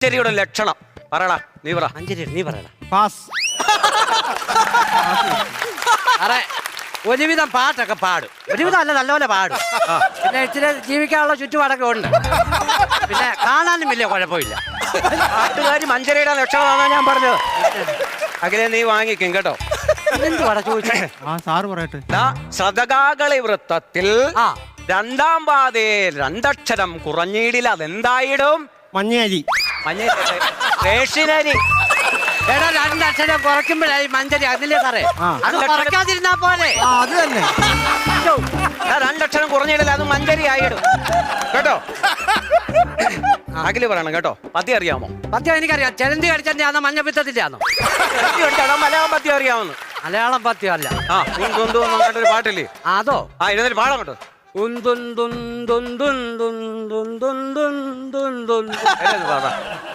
മഞ്ചരിയുടെ ലക്ഷണം പറയടാ, നീ പറ. മഞ്ചരി നീ പറയടാ. പാസ്. അറേ ഒരുവിധം പാട്ടൊക്കെ പാടും, ഒരുവിധം അല്ല നല്ലപോലെ പാടും. പിന്നെ ഇച്ചിരി ജീവിക്കാനുള്ള ചുറ്റുപാടൊക്കെ ഉണ്ട്. പിന്നെ കാണാനും വലിയ കുഴപ്പമില്ല. പാട്ടുകാരി മഞ്ചരിയുടെ ലക്ഷണമാണെന്നാ ഞാൻ പറഞ്ഞത്. അഖിലേ നീ വാങ്ങിക്കും കേട്ടോ. എന്തുവാടാ ചോദിച്ചേ? ആ സാറ് പറയട്ടെ. ശതകാകളി വൃത്തത്തിൽ ആ രണ്ടാം പാതയിൽ രണ്ടക്ഷരം കുറഞ്ഞിടില്ല, അതെന്തായിടും? മഞ്ഞയരി. റേഷനരി. എടാ രണ്ടക്ഷരം കുറയ്ക്കുമ്പോഴായി മഞ്ചരി, അതില്ലേ സാറേ? അത് കുറയ്ക്കാതിരുന്നാ പോലെ. അത് തന്നെ. രണ്ടക്ഷരം കുറഞ്ഞിടില്ല, അത് മഞ്ചരി ആയിടും കേട്ടോ. അഖില് പറയണം കേട്ടോ. പദ്യം അറിയാമോ? പദ്യം എനിക്കറിയാം. ചെലന്തി കടിച്ചെന്റെ ആണോ മഞ്ഞപ്പിത്തത്തിന്റെ ആണോ? മലയാളം പദ്യം അറിയാമെന്ന്. മലയാളം പദ്യം അല്ല. ആ ഒരു പാട്ടില്ലേ അതോ? ആ എഴുന്നേറ്റ് പാടാം കേട്ടോ. പാടാ